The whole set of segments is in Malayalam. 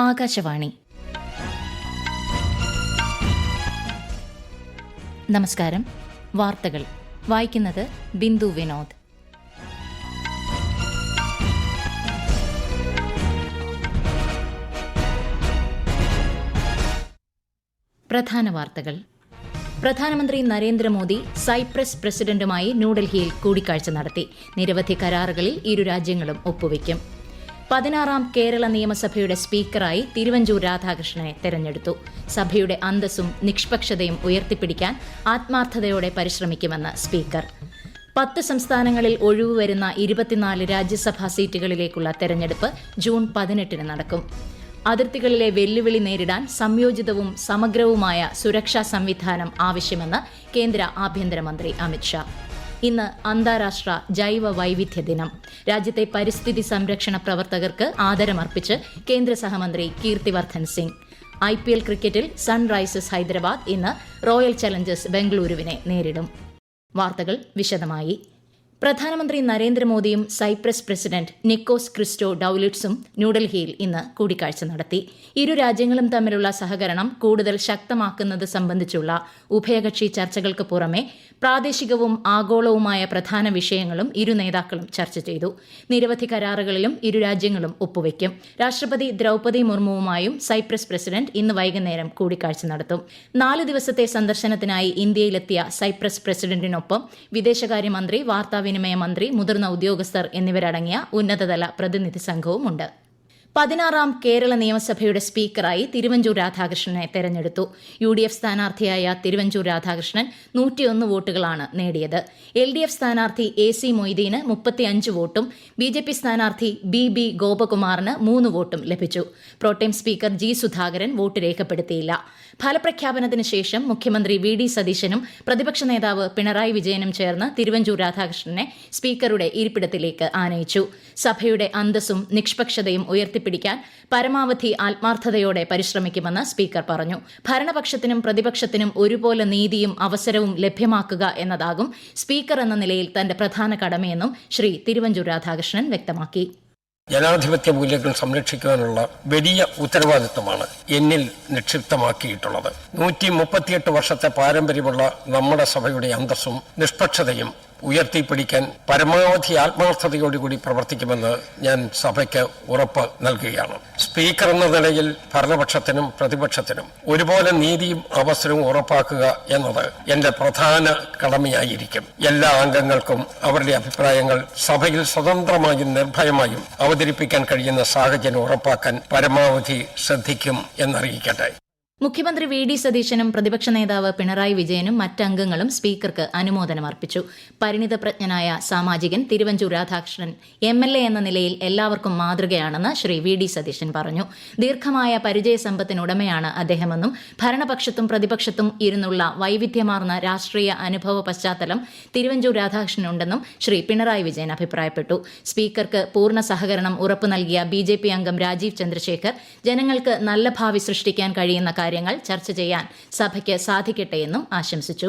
ആകാശവാണി. നമസ്കാരം. വാർത്തകൾ വായിക്കുന്നത് ബിന്ദു വിനോദ്. പ്രധാന വാർത്തകൾ. പ്രധാനമന്ത്രി നരേന്ദ്രമോദി സൈപ്രസ് പ്രസിഡന്റുമായി ന്യൂഡൽഹിയിൽ കൂടിക്കാഴ്ച നടത്തി. നിരവധി കരാറുകളിൽ ഇരു രാജ്യങ്ങളും ഒപ്പുവയ്ക്കും. 16ാം കേരള നിയമസഭയുടെ സ്പീക്കറായി തിരുവഞ്ചൂർ രാധാകൃഷ്ണനെ തെരഞ്ഞെടുത്തു. സഭയുടെ അന്തസ്സും നിഷ്പക്ഷതയും ഉയർത്തിപ്പിടിക്കാൻ ആത്മാർത്ഥതയോടെ പരിശ്രമിക്കുമെന്ന് സ്പീക്കർ. 10 സംസ്ഥാനങ്ങളിൽ ഒഴിവുവരുന്ന 24 രാജ്യസഭാ സീറ്റുകളിലേക്കുള്ള തെരഞ്ഞെടുപ്പ് ജൂൺ 18 നടക്കും. അതിർത്തികളിലെ വെല്ലുവിളി നേരിടാൻ സംയോജിതവും സമഗ്രവുമായ സുരക്ഷാ സംവിധാനം ആവശ്യമെന്ന് കേന്ദ്ര ആഭ്യന്തരമന്ത്രി അമിത്ഷാ. ഇന്ന് അന്താരാഷ്ട്ര ജൈവ വൈവിധ്യ ദിനം. രാജ്യത്തെ പരിസ്ഥിതി സംരക്ഷണ പ്രവർത്തകർക്ക് ആദരമർപ്പിച്ച് കേന്ദ്ര സഹമന്ത്രി കീർത്തിവർദ്ധൻ സിംഗ്. IPL ക്രിക്കറ്റിൽ സൺറൈസേഴ്സ് ഹൈദരാബാദ് ഇന്ന് റോയൽ ചലഞ്ചേഴ്സ് ബംഗളൂരുവിനെ നേരിടും. വാർത്തകൾ വിശദമായി. പ്രധാനമന്ത്രി നരേന്ദ്രമോദിയും സൈപ്രസ് പ്രസിഡന്റ് നിക്കോസ് ക്രിസ്റ്റോ ഡൌലിറ്റ്സും ന്യൂഡൽഹിയിൽ ഇന്ന് കൂടിക്കാഴ്ച നടത്തി. ഇരു രാജ്യങ്ങളും തമ്മിലുള്ള സഹകരണം കൂടുതൽ ശക്തമാക്കുന്നത് സംബന്ധിച്ചുള്ള ഉഭയകക്ഷി ചർച്ചകൾക്ക് പുറമെ പ്രാദേശികവും ആഗോളവുമായ പ്രധാന വിഷയങ്ങളും ഇരു നേതാക്കളും ചർച്ച ചെയ്തു. നിരവധി കരാറുകളിലും ഇരു രാജ്യങ്ങളും ഒപ്പുവയ്ക്കും. രാഷ്ട്രപതി ദ്രൌപദി മുർമുവുമായും സൈപ്രസ് പ്രസിഡന്റ് ഇന്ന് വൈകുന്നേരം കൂടിക്കാഴ്ച നടത്തും. 4 ദിവസത്തെ സന്ദർശനത്തിനായി ഇന്ത്യയിലെത്തിയ സൈപ്രസ് പ്രസിഡന്റിനൊപ്പം വിദേശകാര്യമന്ത്രി, വാർത്താവിനിമയ മന്ത്രി, മുതിർന്ന ഉദ്യോഗസ്ഥർ എന്നിവരടങ്ങിയ ഉന്നതതല പ്രതിനിധി സംഘവുമുണ്ട്. 16ാം കേരള നിയമസഭയുടെ സ്പീക്കറായി തിരുവഞ്ചൂർ രാധാകൃഷ്ണനെ തെരഞ്ഞെടുത്തു. UDF സ്ഥാനാർത്ഥിയായ തിരുവഞ്ചൂർ രാധാകൃഷ്ണൻ 101 വോട്ടുകളാണ് നേടിയത്. LDF സ്ഥാനാർത്ഥി AC മൊയ്തീന് 35 വോട്ടും BJP സ്ഥാനാർത്ഥി BB ഗോപകുമാറിന് 3 വോട്ടും ലഭിച്ചു. പ്രോട്ടേം സ്പീക്കർ G സുധാകരൻ വോട്ട് രേഖപ്പെടുത്തിയില്ല. ഫലപ്രഖ്യാപനത്തിന് ശേഷം മുഖ്യമന്ത്രി VD സതീശനും പ്രതിപക്ഷ നേതാവ് പിണറായി വിജയനും ചേർന്ന് തിരുവഞ്ചൂർ രാധാകൃഷ്ണനെ സ്പീക്കറുടെ ഇരിപ്പിടത്തിലേക്ക് ആനയിച്ചു. സഭയുടെ അന്തസ്സും നിഷ്പക്ഷതയും ഉയർത്തിപ്പിടിക്കാൻ പരമാവധി ആത്മാർത്ഥതയോടെ പരിശ്രമിക്കുമെന്ന് സ്പീക്കർ പറഞ്ഞു. ഭരണപക്ഷത്തിനും പ്രതിപക്ഷത്തിനും ഒരുപോലെ നീതിയും അവസരവും ലഭ്യമാക്കുക എന്നതാകും സ്പീക്കർ എന്ന നിലയിൽ തന്റെ പ്രധാന കടമയെന്നും ശ്രീ തിരുവഞ്ചൂർ രാധാകൃഷ്ണൻ വ്യക്തമാക്കി. ജനാധിപത്യ മൂല്യങ്ങൾ സംരക്ഷിക്കുവാനുള്ള വലിയ ഉത്തരവാദിത്വമാണ് എന്നിൽ നിക്ഷിപ്തമാക്കിയിട്ടുള്ളത്. 138 വർഷത്തെ പാരമ്പര്യമുള്ള നമ്മുടെ സഭയുടെ അന്തസ്സും നിഷ്പക്ഷതയും ഉയർത്തിപ്പിടിക്കാൻ പരമാവധി ആത്മാർത്ഥതയോടുകൂടി പ്രവർത്തിക്കുമെന്ന് ഞാൻ സഭയ്ക്ക് ഉറപ്പ് നൽകുകയാണ്. സ്പീക്കർ എന്ന നിലയിൽ ഭരണപക്ഷത്തിനും പ്രതിപക്ഷത്തിനും ഒരുപോലെ നീതിയും അവസരവും ഉറപ്പാക്കുക എന്നത് എന്റെ പ്രധാന കടമയായിരിക്കും. എല്ലാ അംഗങ്ങൾക്കും അവരുടെ അഭിപ്രായങ്ങൾ സഭയിൽ സ്വതന്ത്രമായും നിർഭയമായും അവതരിപ്പിക്കാൻ കഴിയുന്ന സാഹചര്യം ഉറപ്പാക്കാൻ പരമാവധി ശ്രദ്ധിക്കും എന്നറിയിക്കട്ടെ. മുഖ്യമന്ത്രി VD സതീശനും പ്രതിപക്ഷ നേതാവ് പിണറായി വിജയനും മറ്റംഗങ്ങളും സ്പീക്കർക്ക് അനുമോദനം അർപ്പിച്ചു. പരിണിതപ്രജ്ഞനായ സാമാജികൻ തിരുവഞ്ചൂർ രാധാകൃഷ്ണൻ MLA എന്ന നിലയിൽ എല്ലാവർക്കും മാതൃകയാണെന്ന് ശ്രീ VD സതീശൻ പറഞ്ഞു. ദീർഘമായ പരിചയസമ്പത്തിനുടമയാണ് അദ്ദേഹമെന്നും ഭരണപക്ഷത്തും പ്രതിപക്ഷത്തും ഇരുന്നുള്ള വൈവിധ്യമാർന്ന രാഷ്ട്രീയ അനുഭവ പശ്ചാത്തലം തിരുവഞ്ചൂർ രാധാകൃഷ്ണനുണ്ടെന്നും ശ്രീ പിണറായി വിജയൻ അഭിപ്രായപ്പെട്ടു. സ്പീക്കർക്ക് പൂർണ്ണ സഹകരണം ഉറപ്പു നൽകിയ BJP അംഗം രാജീവ് ചന്ദ്രശേഖർ ജനങ്ങൾക്ക് നല്ല ഭാവി സൃഷ്ടിക്കാൻ കഴിയുന്ന കാര്യങ്ങൾ ചർച്ച ചെയ്യാൻ സഭയ്ക്ക് സാധിക്കട്ടെയെന്നും ആശംസിച്ചു.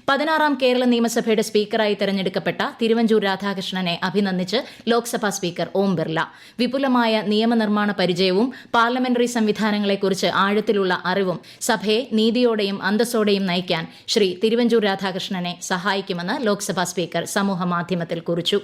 16ാം കേരള നിയമസഭയുടെ സ്പീക്കറായി തെരഞ്ഞെടുക്കപ്പെട്ട തിരുവഞ്ചൂർ രാധാകൃഷ്ണനെ അഭിനന്ദിച്ച് ലോക്സഭാ സ്പീക്കർ ഓം ബിർല. വിപുലമായ നിയമനിർമ്മാണ പരിചയവും പാർലമെന്ററി സംവിധാനങ്ങളെക്കുറിച്ച് ആഴത്തിലുള്ള അറിവും സഭയെ നീതിയോടെയും അന്തസ്സോടെയും നയിക്കാൻ ശ്രീ തിരുവഞ്ചൂർ രാധാകൃഷ്ണനെ സഹായിക്കുമെന്ന് ലോക്സഭാ സ്പീക്കർ സമൂഹമാധ്യമത്തിൽ കുറിച്ചു.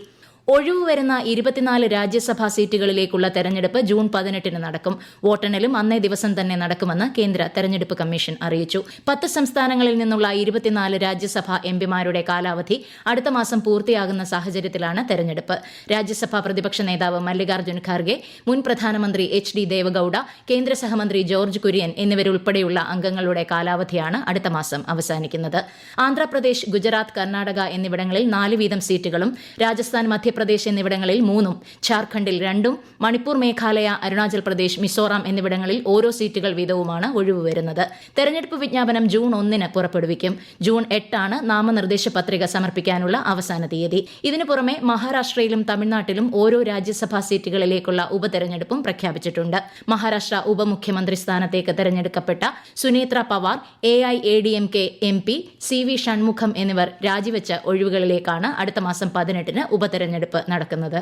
ഒഴിവുവരുന്ന 24 രാജ്യസഭാ സീറ്റുകളിലേക്കുള്ള തെരഞ്ഞെടുപ്പ് ജൂൺ 18 നടക്കും. വോട്ടെണ്ണലും അന്നേ ദിവസം തന്നെ നടക്കുമെന്ന് കേന്ദ്ര തെരഞ്ഞെടുപ്പ് കമ്മീഷൻ അറിയിച്ചു. 10 സംസ്ഥാനങ്ങളിൽ നിന്നുള്ള 24 രാജ്യസഭാ MPമാരുടെ കാലാവധി അടുത്ത മാസം പൂർത്തിയാകുന്ന സാഹചര്യത്തിലാണ് തെരഞ്ഞെടുപ്പ്. രാജ്യസഭാ പ്രതിപക്ഷ നേതാവ് മല്ലികാർജ്ജുൻ ഖാർഗെ, മുൻ പ്രധാനമന്ത്രി HD ദേവഗൌഡ, കേന്ദ്ര സഹമന്ത്രി ജോർജ് കുര്യൻ എന്നിവരുൾപ്പെടെയുള്ള അംഗങ്ങളുടെ കാലാവധിയാണ് അടുത്ത മാസം അവസാനിക്കുന്നത്. ആന്ധ്രാപ്രദേശ്, ഗുജറാത്ത്, കർണാടക എന്നിവിടങ്ങളിൽ 4 വീതം സീറ്റുകളും രാജസ്ഥാൻ, മധ്യപ്രദേശ് എന്നിവിടങ്ങളിൽ 3ഉം ഝാർഖണ്ഡിൽ 2ഉം മണിപ്പൂർ, മേഘാലയ, അരുണാചൽ പ്രദേശ്, മിസോറാം എന്നിവിടങ്ങളിൽ ഓരോ സീറ്റുകൾ വീതവുമാണ് ഒഴിവ് വരുന്നത്. തെരഞ്ഞെടുപ്പ് വിജ്ഞാപനം ജൂൺ 1 പുറപ്പെടുവിക്കും. ജൂൺ 8 നാമനിർദ്ദേശ പത്രിക സമർപ്പിക്കാനുള്ള അവസാന തീയതി. ഇതിനു പുറമെ മഹാരാഷ്ട്രയിലും തമിഴ്നാട്ടിലും ഓരോ രാജ്യസഭാ സീറ്റുകളിലേക്കുള്ള ഉപതെരഞ്ഞെടുപ്പും പ്രഖ്യാപിച്ചിട്ടുണ്ട്. മഹാരാഷ്ട്ര ഉപമുഖ്യമന്ത്രി സ്ഥാനത്തേക്ക് തെരഞ്ഞെടുക്കപ്പെട്ട Sunetra Pawar, AIADMK MP CV Shanmugham എന്നിവർ രാജിവെച്ച ഒഴിവുകളിലേക്കാണ് അടുത്ത മാസം 18 ഉപതെരഞ്ഞെടുപ്പ് നടക്കുന്നത്.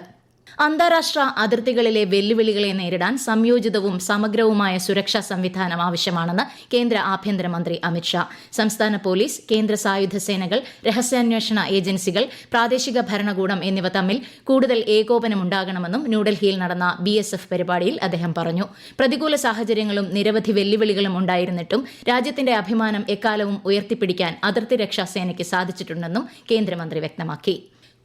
അന്താരാഷ്ട്ര അതിർത്തികളിലെ വെല്ലുവിളികളെ നേരിടാൻ സംയോജിതവും സമഗ്രവുമായ സുരക്ഷാ സംവിധാനം ആവശ്യമാണെന്ന് കേന്ദ്ര ആഭ്യന്തരമന്ത്രി അമിത്ഷാ. സംസ്ഥാന പോലീസ്, കേന്ദ്ര സായുധ സേനകൾ, രഹസ്യാന്വേഷണ ഏജൻസികൾ, പ്രാദേശിക ഭരണകൂടം എന്നിവ തമ്മിൽ കൂടുതൽ ഏകോപനമുണ്ടാകണമെന്നും ന്യൂഡൽഹിയിൽ നടന്ന BSF പരിപാടിയിൽ അദ്ദേഹം പറഞ്ഞു. പ്രതികൂല സാഹചര്യങ്ങളും നിരവധി വെല്ലുവിളികളും ഉണ്ടായിരുന്നിട്ടും രാജ്യത്തിന്റെ അഭിമാനം എക്കാലവും ഉയർത്തിപ്പിടിക്കാൻ അതിർത്തി രക്ഷാ സേനയ്ക്ക് സാധിച്ചിട്ടുണ്ടെന്നും കേന്ദ്രമന്ത്രി വ്യക്തമാക്കി.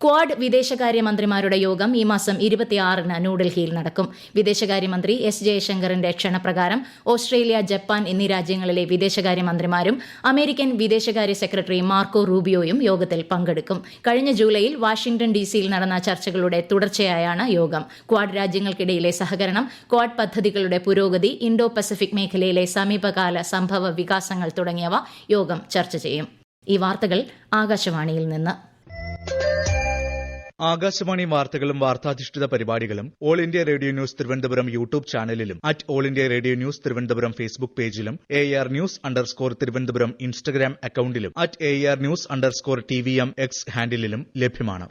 ക്വാഡ് വിദേശകാര്യമന്ത്രിമാരുടെ യോഗം ഈ മാസം 26-ന് ന്യൂഡൽഹിയിൽ നടക്കും. വിദേശകാര്യമന്ത്രി S. ജയശങ്കറിന്റെ ക്ഷണപ്രകാരം ഓസ്ട്രേലിയ, ജപ്പാൻ എന്നീ രാജ്യങ്ങളിലെ വിദേശകാര്യമന്ത്രിമാരും അമേരിക്കൻ വിദേശകാര്യ സെക്രട്ടറി മാർക്കോ റൂബിയോയും യോഗത്തിൽ പങ്കെടുക്കും. കഴിഞ്ഞ ജൂലൈയിൽ വാഷിംഗ്ടൺ DC-യിൽ നടന്ന ചർച്ചകളുടെ തുടർച്ചയായാണ് യോഗം. ക്വാഡ് രാജ്യങ്ങൾക്കിടയിലെ സഹകരണം, ക്വാഡ് പദ്ധതികളുടെ പുരോഗതി, ഇൻഡോ പസഫിക് മേഖലയിലെ സമീപകാല സംഭവ വികാസങ്ങൾ തുടങ്ങിയവ യോഗം ചർച്ച ചെയ്യും. ഈ വാർത്തകൾ ആകാശവാണിയിൽ നിന്ന്. ആകാശവാണി വാർത്തകളും വാർത്താധിഷ്ഠിത പരിപാടികളും all India radio news Thiruvananthapuram YouTube ചാനലിലും all India radio news Thiruvananthapuram Facebook പേജിലും AR News_ തിരുവനന്തപുരം ഇൻസ്റ്റഗ്രാം അക്കൌണ്ടിലും AR News_TVM X ഹാൻഡിലും ലഭ്യമാണ്.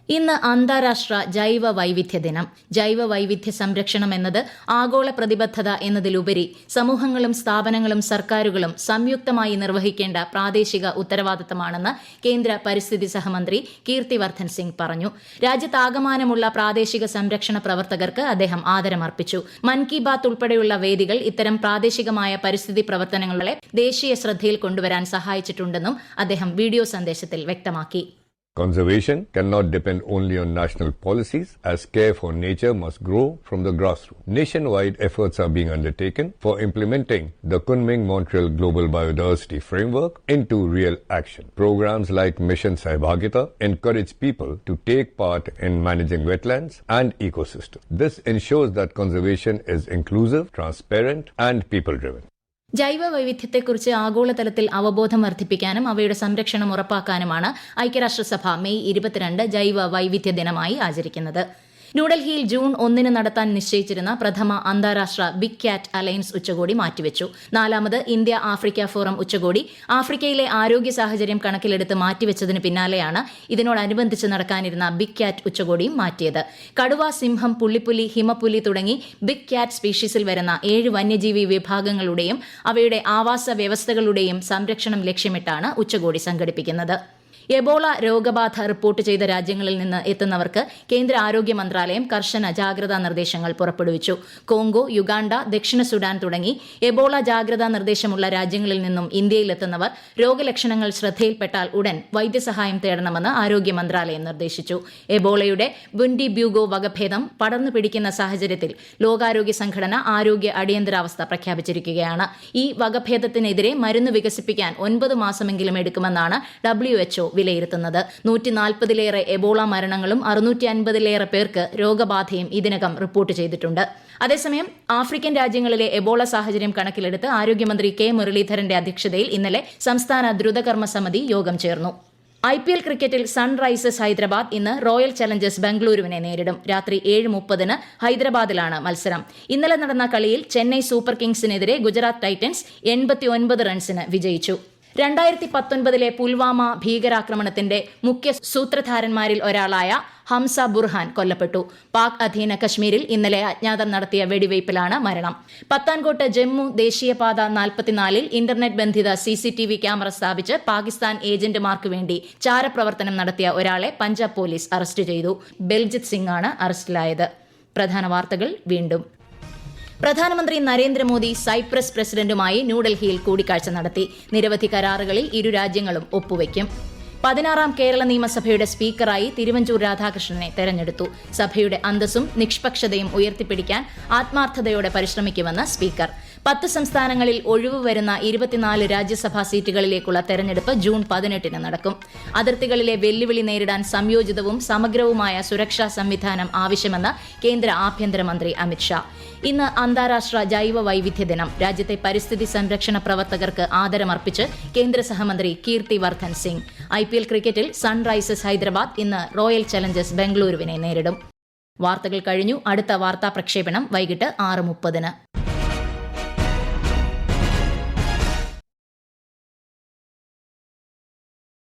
ഇന്ന് അന്താരാഷ്ട്ര ജൈവ വൈവിധ്യ ദിനം. ജൈവ വൈവിധ്യ സംരക്ഷണം എന്നത് ആഗോള പ്രതിബദ്ധത എന്നതിലുപരി സമൂഹങ്ങളും സ്ഥാപനങ്ങളും സർക്കാരുകളും സംയുക്തമായി നിർവഹിക്കേണ്ട പ്രാദേശിക ഉത്തരവാദിത്തമാണെന്ന് കേന്ദ്ര പരിസ്ഥിതി സഹമന്ത്രി കീർത്തിവർദ്ധൻ സിംഗ് പറഞ്ഞു. രാജ്യത്താകമാനമുള്ള പ്രാദേശിക സംരക്ഷണ പ്രവർത്തകർക്ക് അദ്ദേഹം ആദരമർപ്പിച്ചു. മൻ കി ബാത്ത് ഉൾപ്പെടെയുള്ള വേദികൾ ഇത്തരം പ്രാദേശികമായ പരിസ്ഥിതി പ്രവർത്തനങ്ങളെ ദേശീയ ശ്രദ്ധയിൽ കൊണ്ടുവരാൻ സഹായിച്ചിട്ടുണ്ടെന്നും അദ്ദേഹം വീഡിയോ സന്ദേശത്തിൽ വ്യക്തമാക്കി. Conservation cannot depend only on national policies, as care for nature must grow from the grassroots. Nationwide efforts are being undertaken for implementing the Kunming-Montreal Global Biodiversity Framework into real action. Programs like Mission Sahibhagita encourage people to take part in managing wetlands and ecosystems. This ensures that conservation is inclusive, transparent, and people-driven. ജൈവ വൈവിധ്യത്തെക്കുറിച്ച് ആഗോളതലത്തിൽ അവബോധം വർദ്ധിപ്പിക്കാനും അവയുടെ സംരക്ഷണം ഉറപ്പാക്കാനുമാണ് ഐക്യരാഷ്ട്രസഭ മെയ് 22 ജൈവ വൈവിധ്യ ദിനമായി ആചരിക്കുന്നത്. ന്യൂഡൽഹിയിൽ ജൂൺ 1 നടത്താൻ നിശ്ചയിച്ചിരുന്ന പ്രഥമ അന്താരാഷ്ട്ര ബിഗ് ക്യാറ്റ് അലയൻസ് ഉച്ചകോടി മാറ്റിവെച്ചു. 4ാമത് ഇന്ത്യ ആഫ്രിക്ക ഫോറം ഉച്ചകോടി ആഫ്രിക്കയിലെ ആരോഗ്യ സാഹചര്യം കണക്കിലെടുത്ത് മാറ്റിവെച്ചതിന് പിന്നാലെയാണ് ഇതിനോടനുബന്ധിച്ച് നടക്കാനിരുന്ന ബിഗ് ക്യാറ്റ് ഉച്ചകോടിയും മാറ്റിയത്. കടുവ, സിംഹം, പുള്ളിപ്പുലി, ഹിമപ്പുലി തുടങ്ങി ബിഗ് ക്യാറ്റ് സ്പീഷീസിൽ വരുന്ന 7 വന്യജീവി വിഭാഗങ്ങളുടെയും അവയുടെ ആവാസ വ്യവസ്ഥകളുടെയും സംരക്ഷണം ലക്ഷ്യമിട്ടാണ് ഉച്ചകോടി സംഘടിപ്പിക്കുന്നത്. എബോള രോഗബാധ റിപ്പോർട്ട് ചെയ്ത രാജ്യങ്ങളിൽ നിന്ന് എത്തുന്നവർക്ക് കേന്ദ്ര ആരോഗ്യ മന്ത്രാലയം കർശന ജാഗ്രതാ നിർദ്ദേശങ്ങൾ പുറപ്പെടുവിച്ചു. കോങ്കോ, യുഗാണ്ട, ദക്ഷിണ സുഡാൻ തുടങ്ങി എബോള ജാഗ്രതാ നിർദ്ദേശമുള്ള രാജ്യങ്ങളിൽ നിന്നും ഇന്ത്യയിലെത്തുന്നവർ രോഗലക്ഷണങ്ങൾ ശ്രദ്ധയിൽപ്പെട്ടാൽ ഉടൻ വൈദ്യസഹായം തേടണമെന്ന് ആരോഗ്യ മന്ത്രാലയം നിർദ്ദേശിച്ചു. എബോളയുടെ ബുൻഡി ബ്യൂഗോ വകഭേദം പടർന്നു പിടിക്കുന്ന സാഹചര്യത്തിൽ ലോകാരോഗ്യ സംഘടന ആരോഗ്യ അടിയന്തരാവസ്ഥ പ്രഖ്യാപിച്ചിരിക്കുകയാണ്. ഈ വകഭേദത്തിനെതിരെ മരുന്ന് വികസിപ്പിക്കാൻ 9 മാസമെങ്കിലും എടുക്കുമെന്നാണ് WHO വിലയിരുത്തുന്നത്. 140-ലേറെ എബോള മരണങ്ങളും 650-ലേറെ പേർക്ക് രോഗബാധയും ഇതിനകം റിപ്പോർട്ട് ചെയ്തിട്ടുണ്ട്. അതേസമയം ആഫ്രിക്കൻ രാജ്യങ്ങളിലെ എബോള സാഹചര്യം കണക്കിലെടുത്ത് ആരോഗ്യമന്ത്രി K. മുരളീധരന്റെ അധ്യക്ഷതയിൽ ഇന്നലെ സംസ്ഥാന ദ്രുതകർമ്മ സമിതി യോഗം ചേർന്നു. IPL ക്രിക്കറ്റിൽ സൺറൈസേഴ്സ് ഹൈദരാബാദ് ഇന്ന് റോയൽ ചലഞ്ചേഴ്സ് ബംഗളൂരുവിനെ നേരിടും. രാത്രി 7:30-ന് ഹൈദരാബാദിലാണ് മത്സരം. ഇന്നലെ നടന്ന കളിയിൽ ചെന്നൈ സൂപ്പർ കിങ്സിനെതിരെ ഗുജറാത്ത് ടൈറ്റൻസ് 89 റൺസിന് വിജയിച്ചു. 2019-ലെ പുൽവാമ ഭീകരാക്രമണത്തിന്റെ മുഖ്യ സൂത്രധാരന്മാരിൽ ഒരാളായ ഹംസ ബുർഹാൻ കൊല്ലപ്പെട്ടു. പാക് അധീന കശ്മീരിൽ ഇന്നലെ അജ്ഞാതർ നടത്തിയ വെടിവയ്പിലാണ് മരണം. പത്താൻകോട്ട് ജമ്മു ദേശീയപാത 44-ൽ ഇന്റർനെറ്റ് ബന്ധിത CCTV ക്യാമറ സ്ഥാപിച്ച് പാകിസ്ഥാൻ ഏജന്റുമാർക്ക് വേണ്ടി ചാരപ്രവർത്തനം നടത്തിയ ഒരാളെ പഞ്ചാബ് പോലീസ് അറസ്റ്റ് ചെയ്തു. ബൽജിത് സിംഗ് ആണ് അറസ്റ്റിലായത്. പ്രധാന വാർത്തകൾ വീണ്ടും. പ്രധാനമന്ത്രി നരേന്ദ്രമോദി സൈപ്രസ് പ്രസിഡന്റുമായി ന്യൂഡൽഹിയിൽ കൂടിക്കാഴ്ച നടത്തി. നിരവധി കരാറുകളിൽ ഇരു രാജ്യങ്ങളും ഒപ്പുവയ്ക്കും. 16ാം കേരള നിയമസഭയുടെ സ്പീക്കറായി തിരുവഞ്ചൂർ രാധാകൃഷ്ണനെ തെരഞ്ഞെടുത്തു. സഭയുടെ അന്തസ്സും നിഷ്പക്ഷതയും ഉയർത്തിപ്പിടിക്കാൻ ആത്മാർത്ഥതയോടെ പരിശ്രമിക്കുമെന്ന് സ്പീക്കർ. 10 സംസ്ഥാനങ്ങളിൽ ഒഴിവ് വരുന്ന 24 രാജ്യസഭാ സീറ്റുകളിലേക്കുള്ള തെരഞ്ഞെടുപ്പ് ജൂൺ 18-ന് നടക്കും. അതിർത്തികളിലെ വെല്ലുവിളി നേരിടാൻ സംയോജിതവും സമഗ്രവുമായ സുരക്ഷാ സംവിധാനം ആവശ്യമെന്ന് കേന്ദ്ര ആഭ്യന്തരമന്ത്രി അമിത്ഷാ. ഇന്ന് അന്താരാഷ്ട്ര ജൈവ വൈവിധ്യ ദിനം. രാജ്യത്തെ പരിസ്ഥിതി സംരക്ഷണ പ്രവർത്തകർക്ക് ആദരമർപ്പിച്ച് കേന്ദ്ര സഹമന്ത്രി കീർത്തിവർദ്ധൻ സിംഗ്. IPL ക്രിക്കറ്റിൽ സൺറൈസേഴ്സ് ഹൈദരാബാദ് ഇന്ന് റോയൽ ചലഞ്ചേഴ്സ് ബംഗളൂരുവിനെ നേരിടും. വാർത്തകൾ കഴിഞ്ഞു. അടുത്ത വാർത്താ പ്രക്ഷേപണം വൈകിട്ട് 6:30-ന്.